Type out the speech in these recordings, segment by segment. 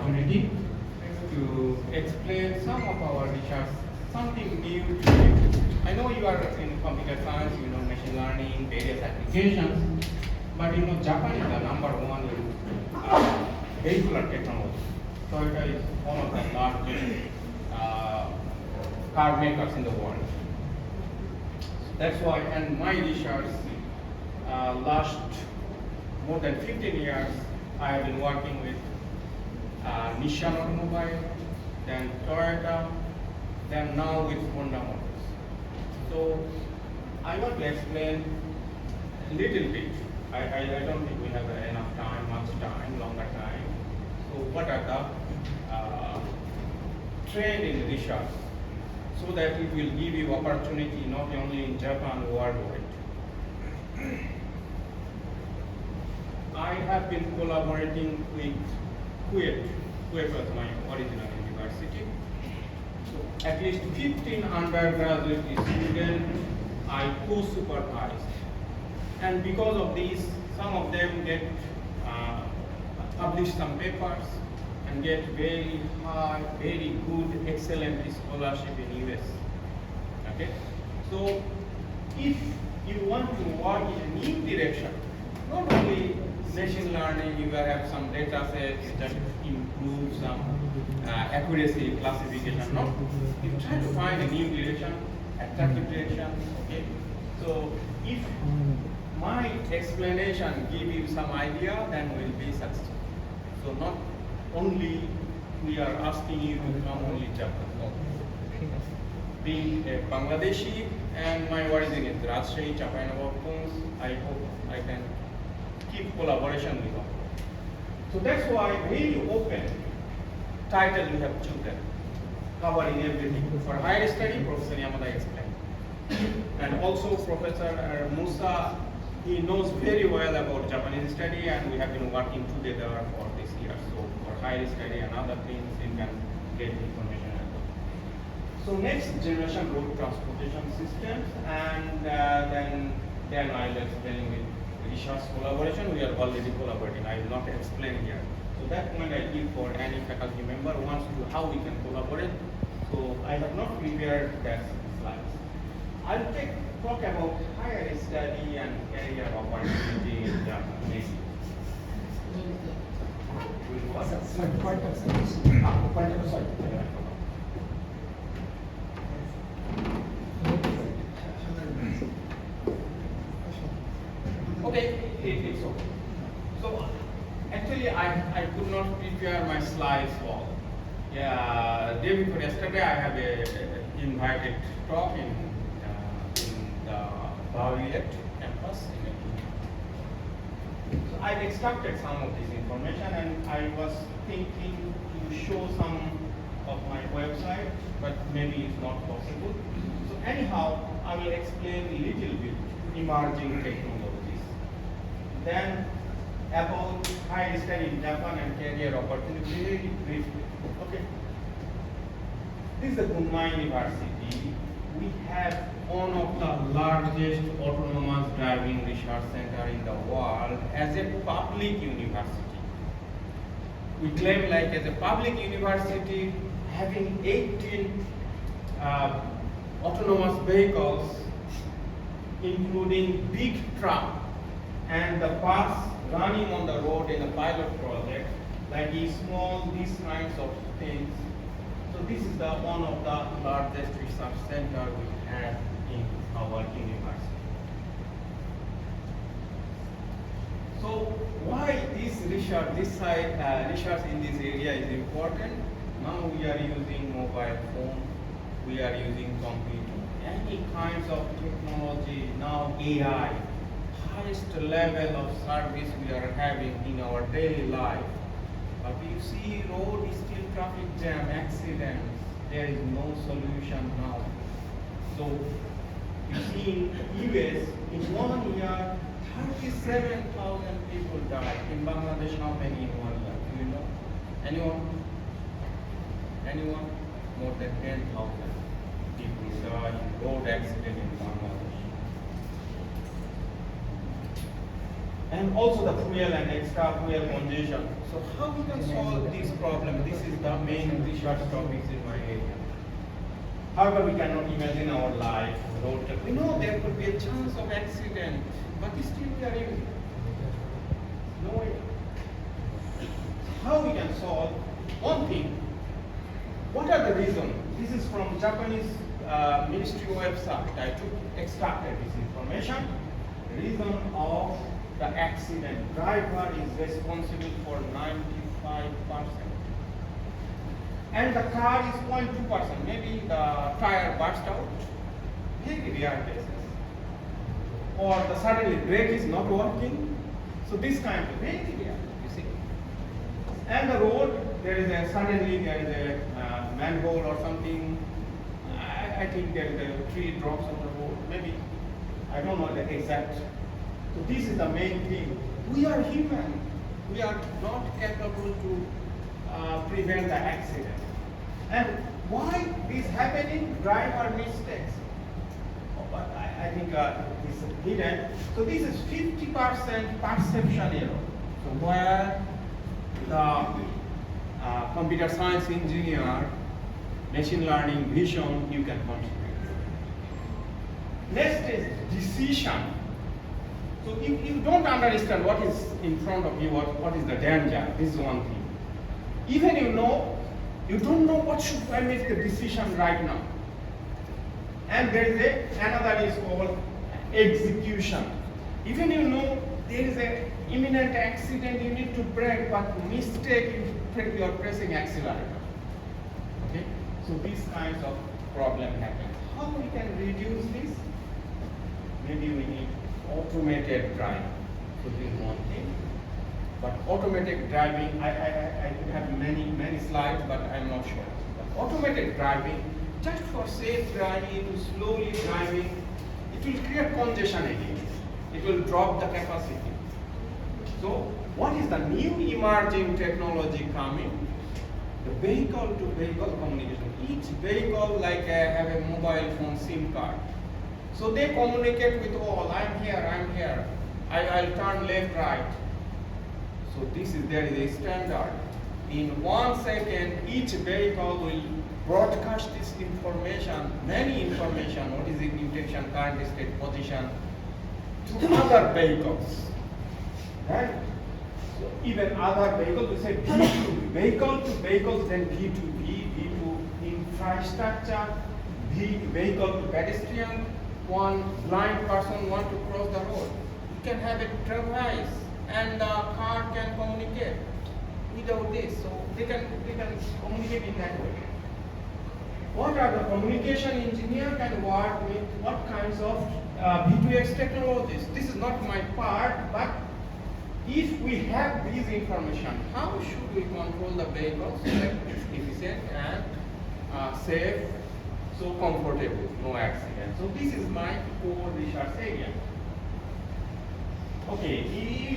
opportunity to explain some of our research, something new to you. I know you are in computer science, you know, machine learning, various applications, but you know, Japan is the number one in vehicular technology. Toyota is one of the largest car makers in the world. That's why, and my research last more than 15 years, I have been working with Nissan Automobile, then Toyota, then now with Honda Motors. So I want to explain a little bit. I don't think we have enough time, much time, longer time. So what are the trend in research, so that it will give you opportunity not only in Japan, worldwide. I have been collaborating with Kuwait. Kuwait was my original university. So at least 15 undergraduate students I co-supervised. And because of this, some of them get publish some papers and get very high, very good, excellent scholarship in US. Okay? So if you want to work in a new direction, not only machine learning, you will have some data sets that improve some accuracy, classification. No, you try to find a new direction, attractive direction. Okay, so if my explanation give you some idea, then we'll be successful. So not only we are asking you to come only Japan. No. Being a Bangladeshi and my origin is Rajshahi, Japan, I hope I can keep collaboration with them. So that's why very open title we have chosen, covering everything. For higher study, Professor Yamada explained. And also Professor Musa, he knows very well about Japanese study, and we have been working together for this year. So for higher study and other things, you can get information as well. So next generation road transportation systems, and then I'll explain with research collaboration. We are already collaborating. I will not explain here. So that point I give for any faculty member who wants to how we can collaborate. So I have not prepared that slides. I'll talk about higher study and career opportunity in Japan. Okay, it's okay. So actually I could not prepare my slides well. Yeah, day before yesterday I have a invited talk in the Bauliet campus. So I extracted some of this information, and I was thinking to show some of my website, but maybe it's not possible. So anyhow, I will explain a little bit emerging technologies. Then about higher study in Japan and career opportunity, very briefly. Okay. This is the Gunma University. We have one of the largest autonomous driving research center in the world as a public university. We claim like as a public university having 18 autonomous vehicles, including big truck and the bus running on the road in a pilot project, like these kinds of things. So this is the one of the largest research center we have in our university. So why this research in this area is important? Now we are using mobile phone, we are using computer, any kinds of technology, now AI, highest level of service we are having in our daily life. But you see road is still traffic jam, accidents, there is no solution now. So you see in US, in 1 year, 37,000 people died. In Bangladesh, how many in 1 year? Do you know? Anyone? Anyone? More than 10,000 people died in road accident in Bangladesh. And also the fuel and extra fuel congestion. So how we can solve this problem? main research topics in my area. However, we cannot imagine our life road trip. We know there could be a chance of accident, but still we are in no way. How we can solve one thing? What are the reasons? This is from Japanese ministry website. I extracted this information. Reason of the accident. Driver is responsible for 95%. And the car is 0.2%. Maybe the tire burst out. Very rare cases. Or the suddenly brake is not working. So this kind of very rare, you see. And the road, suddenly there is a manhole or something. I think there is a tree drops on the road. Maybe, I don't know the exact. So this is the main thing. We are human. We are not capable to prevent the accident. And why this happening? Driver mistakes. Oh, but I think this is hidden. So this is 50% perception error. So where the computer science engineer, machine learning, vision, you can contribute. Next is decision. So if you don't understand what is in front of you, what is the danger, this is one thing. Even you don't know what should I make the decision right now. And there is another is called execution. Even there is an imminent accident, you need to brake, but mistake, you are pressing accelerator. Okay? So these kinds of problem happen. How we can reduce this? Maybe we need automated driving. So this is one thing. But automated driving, I could have many slides, but I'm not sure. But automated driving, just for safe driving, slowly driving, it will create congestion again. It will drop the capacity. So what is the new emerging technology coming? The vehicle-to-vehicle communication. Each vehicle have a mobile phone SIM card. So they communicate with all, I'm here. I'll turn left, right. So there is a standard. In 1 second, each vehicle will broadcast this information, many information, what is the intention, current state, position, to other vehicles. Right? So even other vehicles, we say V2, vehicle to vehicles, then V2V, V2 infrastructure, vehicle to pedestrian, one blind person want to cross the road. You can have a device and the car can communicate without this. So they can communicate in that way. What are the communication engineer can work with what kinds of V2X technologies? This is not my part, but if we have these information, how should we control the vehicles so that it's efficient and safe, so comfortable, no accident? So this is my core research area. Okay,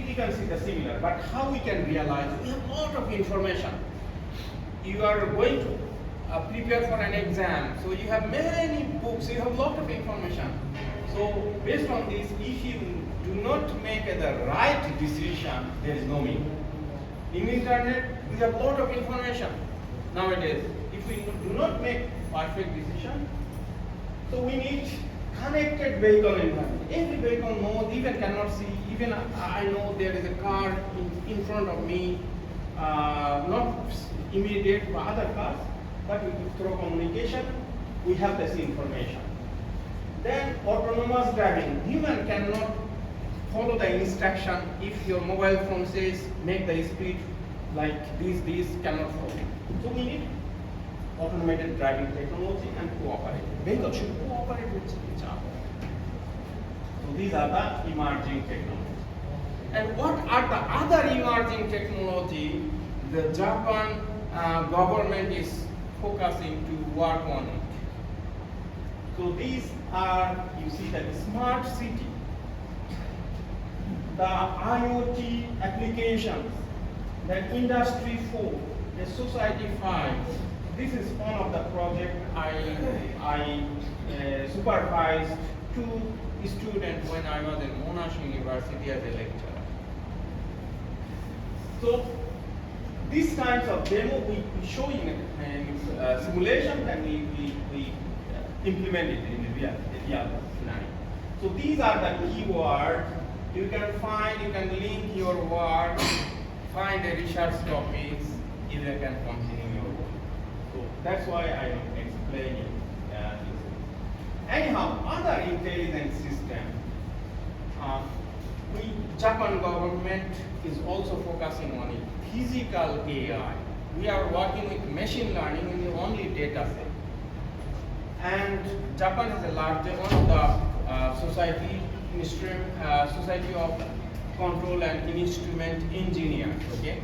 you can see the similar, but how we can realize we have a lot of information. You are going to prepare for an exam, so you have many books, you have a lot of information. So based on this, if you do not make the right decision, there is no meaning. In internet, we have a lot of information nowadays. If we do not make perfect decision, so we need connected vehicle environment. Every vehicle knows, even cannot see, even I know there is a car in front of me, not immediate for other cars, but through communication, we have this information. Then autonomous driving. Human cannot follow the instruction. If your mobile phone says make the speed like this cannot follow. So we need automated driving technology and cooperate. Vehicles should cooperate with each other. So these are the emerging technologies. And what are the other emerging technology the Japan government is focusing to work on it? So these are, you see, the smart city, the IoT applications, the Industry 4, the Society 5. This is one of the projects I supervised 2 students when I was in Monash University as a lecturer. So these kinds of demo we show in simulation, and we implement it in real scenario. So these are the keywords. You can link your work, find the research topics, if you can continue your work. So that's why I am explaining this. Anyhow, other intelligence system, Japan government is also focusing on it. Physical AI. We are working with machine learning in the only data set. And Japan is the largest one of the society of control and instrument engineers. Okay,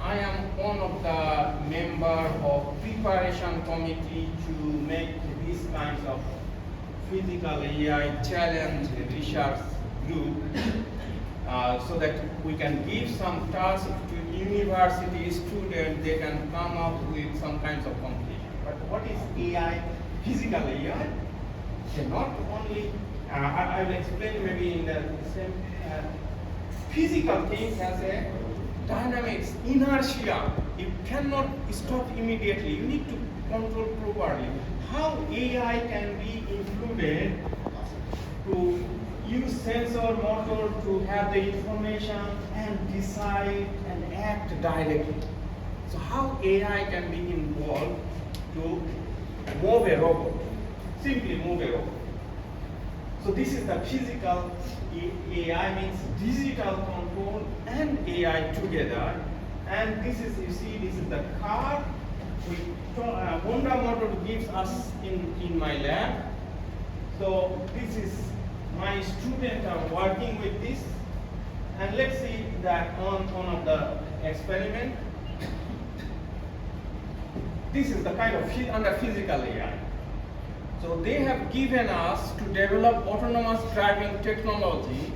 I am one of the member of preparation committee to make these kinds of physical AI challenge research group, so that we can give some task to university students. They can come up with some kinds of competition. But what is AI? Physical AI? Not only. I will explain maybe in the same. Physical thing has a dynamics, inertia. You cannot stop immediately. You need to control properly. How AI can be included to use sensor motor to have the information and decide and act directly. So how AI can be involved to move a robot, simply move a robot. So this is the physical AI, means digital control and AI together. And this is, you see, this is the car. Honda motor gives us in my lab. So this is my students are working with this. And let's see that on one of the experiment. This is the kind of under physical AI. So they have given us to develop autonomous driving technology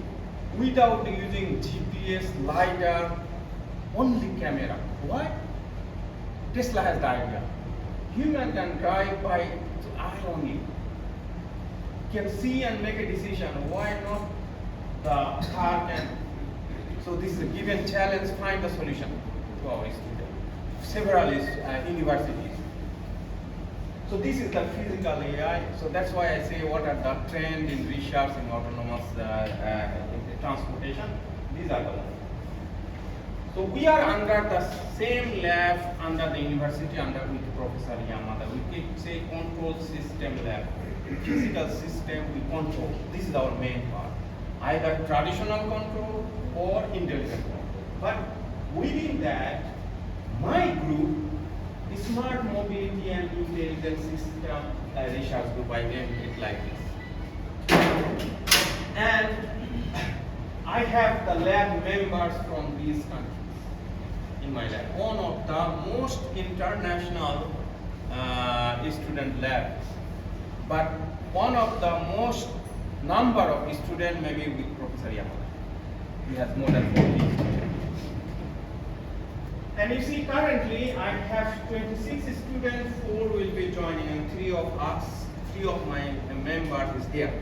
without using GPS, LiDAR, only camera. Why? Tesla has the idea. Human can drive by eye only. Can see and make a decision. Why not the car can? So this is a given challenge, find the solution to our students. Several universities. So this is the physical AI. So that's why I say what are the trend in research in autonomous transportation. These are the ones. So we are under the same lab under the university with Professor Yamada. We say control system lab. Physical system we control. This is our main part. Either traditional control or intelligent control. But within that, my group, Smart Mobility and Intelligence System Research Group, I named it like this. And I have the lab members from these countries in my lab. One of the most international student labs. But one of the most number of students maybe with Professor Yamada. He has more than 40 students. And you see, currently I have 26 students, 4 will be joining, and 3 of my members is here.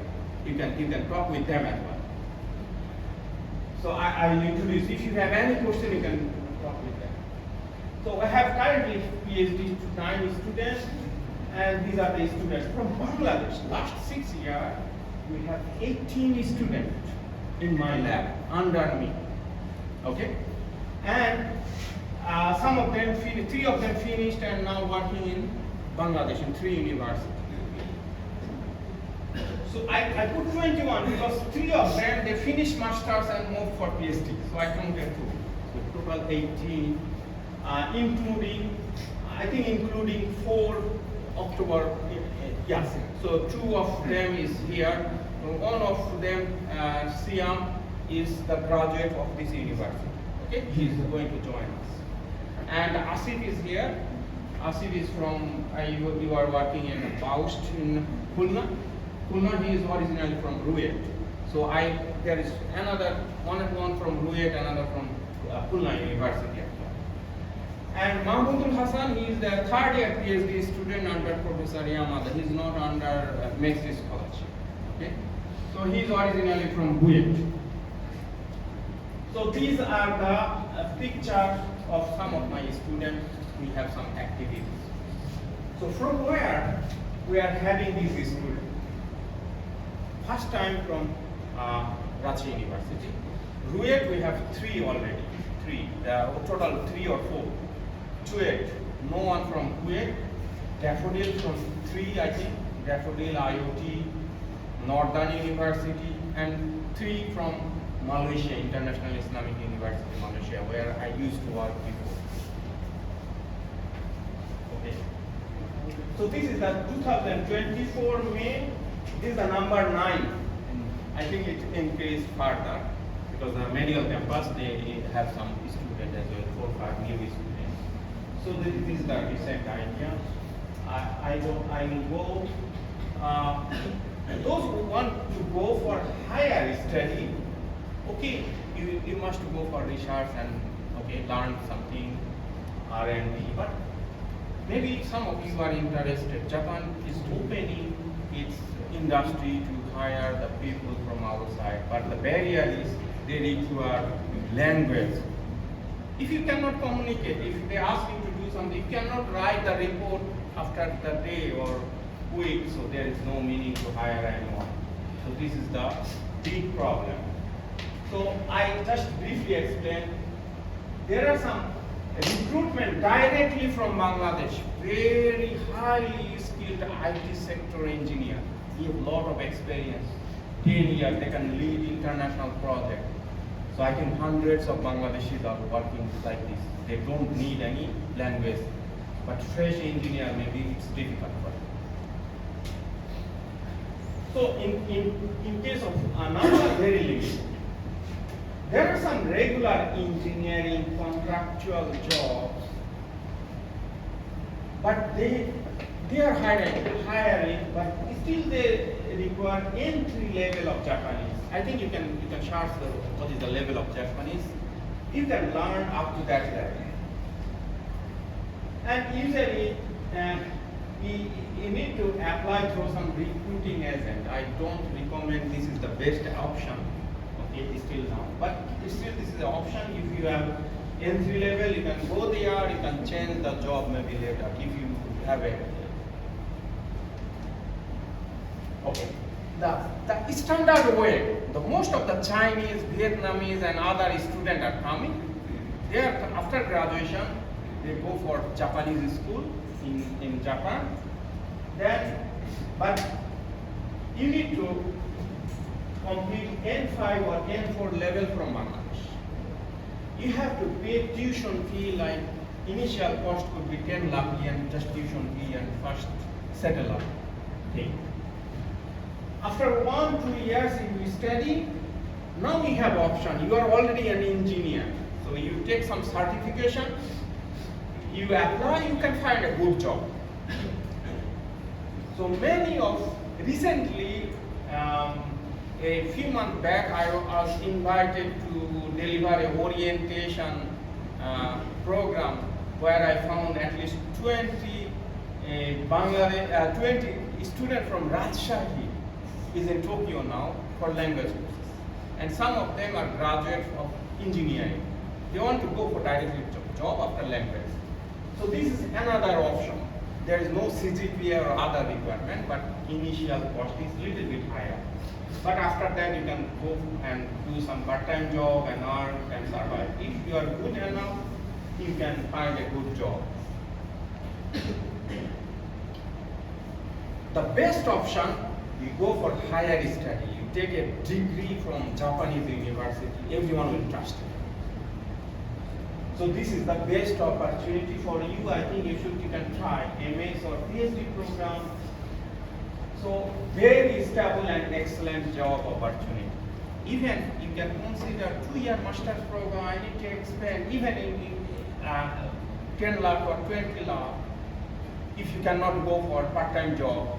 You can talk with them as well. So I will introduce. If you have any question, you can talk with them. So I have currently PhD 9 students, and these are the students from Bangladesh. Last 6 years, we have 18 students in my lab under me. Okay, and some of them, 3 of them finished and now working in Bangladesh in 3 universities. So I put 21 because 3 of them, they finished masters and moved for PhD. So I counted 2. So total 18, including 4 October, yes. So 2 of them is here. One of them, Siam, is the graduate of this university. Okay, he is going to join us. And Asif is here. Asif is from, you are working in Baust in Khulna. Khulna, he is originally from Ruet. So there is another, one from Ruet, another from Khulna University. And Mahmoudul Hassan, he is the 3rd year PhD student under Professor Yamada. He is not under MEXT scholarship. Okay? So he is originally from Ruet. So these are the picture of some of my students, we have some activities. So from where we are having these students? First time from Rajshahi University. Ruet we have 3 already, 3, total 3 or 4. Kuwait, no one from Kuwait. Daffodil from 3 I think, Daffodil, IoT, Northern University, and 3 from Malaysia, International Islamic University, Malaysia, where I used to work before. Okay. So this is the 2024 May. This is the number 9. I think it increased further because the medical campus they have some students as well, 4 or 5 new students. So this is the recent idea. I will go. Those who want to go for higher study, okay, you must go for research and okay learn something R&D. But maybe some of you are interested. Japan is opening its industry to hire the people from outside, but the barrier is they require language. If you cannot communicate, if they ask you to do something, you cannot write the report after the day or week, so there is no meaning to hire anyone. So this is the big problem. So I just briefly explained. There are some recruitment directly from Bangladesh, very highly skilled IT sector engineer. He have a lot of experience. 10 years, they can lead international project. So I think hundreds of Bangladeshis are working like this. They don't need any language. But fresh engineer, maybe it's difficult for them. So in case of number very limited, there are some regular engineering contractual jobs, but they are hiring, but still they require entry level of Japanese. I think you can search what is the level of Japanese. You can learn up to that level. And usually you need to apply through some recruiting agent. I don't recommend this is the best option. Okay, still now, but still this is the option. If you have entry level, you can go there. You can change the job maybe later if you have a. Okay, the standard way. The most of the Chinese, Vietnamese, and other students are coming. They are after graduation. They go for Japanese school in Japan. Then, but you need to complete N5 or N4 level from Bangladesh. You have to pay tuition fee, like initial cost could be 10 lakh yen, just tuition fee and first settle up. Okay. After 1-2 years if you study, now we have option. You are already an engineer. So you take some certification, you apply, you can find a good job. So many of, recently, a few months back, I was invited to deliver an orientation program where I found at least 20 students from Rajshahi is in Tokyo now for language courses. And some of them are graduates of engineering. They want to go for directly job after language. So this is another option. There is no CGPA or other requirement, but initial cost is little bit higher. But after that, you can go and do some part-time job and earn and survive. If you are good enough, you can find a good job. The best option, you go for higher study. You take a degree from Japanese university. Everyone will trust you. So this is the best opportunity for you. I think you can try MS or PhD program. So very stable and excellent job opportunity. Even you can consider 2-year master's program. I need to expand even in 10 lakh or 20 lakh if you cannot go for part-time job.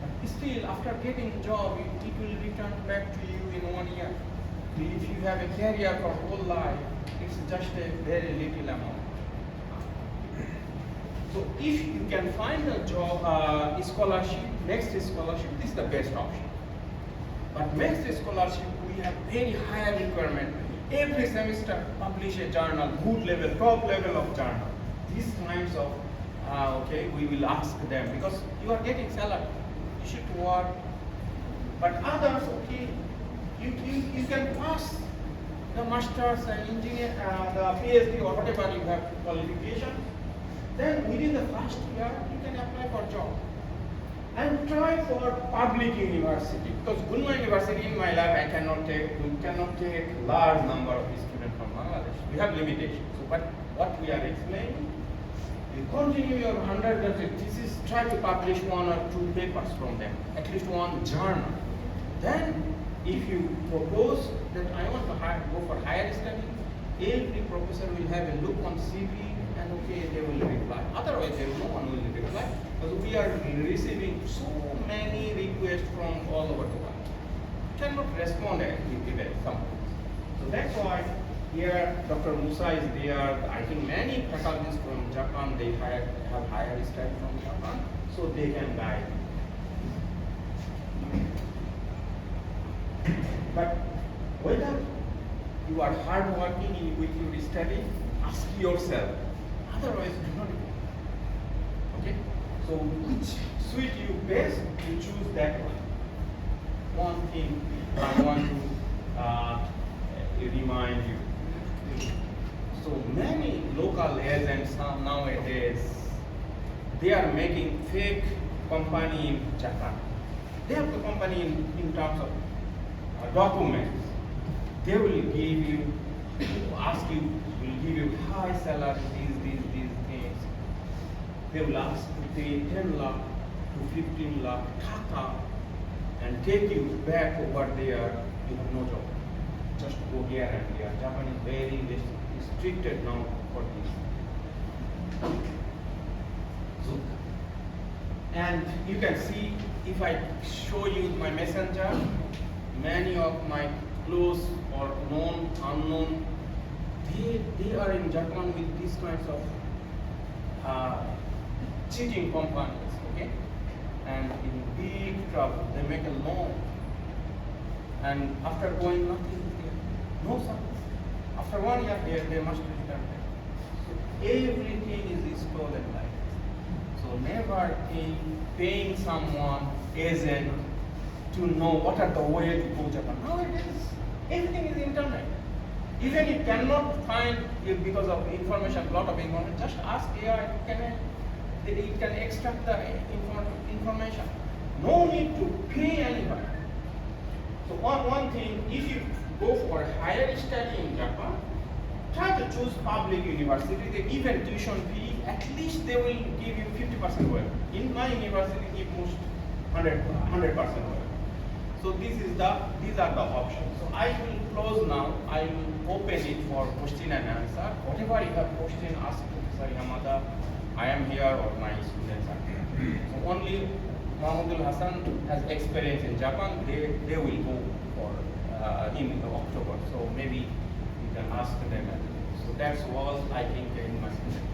But still, after getting job, it will return back to you in 1 year. If you have a career for whole life, it's just a very little amount. So if you can find a job, scholarship, MEXT scholarship, this is the best option. But MEXT scholarship, we have very high requirement. every semester publish a journal, good level, top level of journal. These kinds of, okay, we will ask them because you are getting salary, you should work. But others, okay, you can pass the master's and engineer, the PhD or whatever you have qualification. Then within the first year, you can apply for job. And try for public university, because Gunma University in my lab, we cannot take large number of students from Bangladesh. We have limitations. So what we are explaining, you continue your undergraduate thesis, try to publish 1 or 2 papers from them, at least 1 journal. Then, if you propose that I want to go for higher study, every professor will have a look on CV and okay, they will reply. Otherwise, no one will reply. Because we are receiving so many requests from all over the world. Cannot respond and give it some. So that's why here Dr. Musa is there. I think many faculties from Japan, they have higher study from Japan, so they can guide. But whether you are hardworking with your study, ask yourself. Otherwise, do not. Okay? So which suit you best, you choose that one. One thing I want to remind you. So many local agents nowadays, they are making fake company in Japan. They have the company in terms of documents. They will give you, ask you, will give you high salary, these things. They will ask to pay 10 lakh to 15 lakh taka and take you back over there. You have no job. Just go here and here. Japan is very restricted now for this. So, and you can see, if I show you my messenger, many of my close or known, unknown, they are in Japan with these kinds of cheating companies, okay? And in big trouble, they make a loan. And after going nothing, no service. After 1 year, they must return back. So everything is stolen like this. So never paying someone agent to know what are the ways to go to Japan. Nowadays, everything is internet. Even if you cannot find it because of information, lot of information, just ask AI, it can extract the information. No need to pay anybody. So one thing, if you go for higher study in Japan, try to choose public university. They give a tuition fee, at least they will give you 50% well. In my university, give most 100% well. So these are the options. So I will close now. I will open it for question and answer. Whatever you have question, ask Professor Yamada. I am here or my students are here. So only Mahmoudul Hassan has experience in Japan. They will go for in October. So maybe you can ask them. So that's all I think in my student.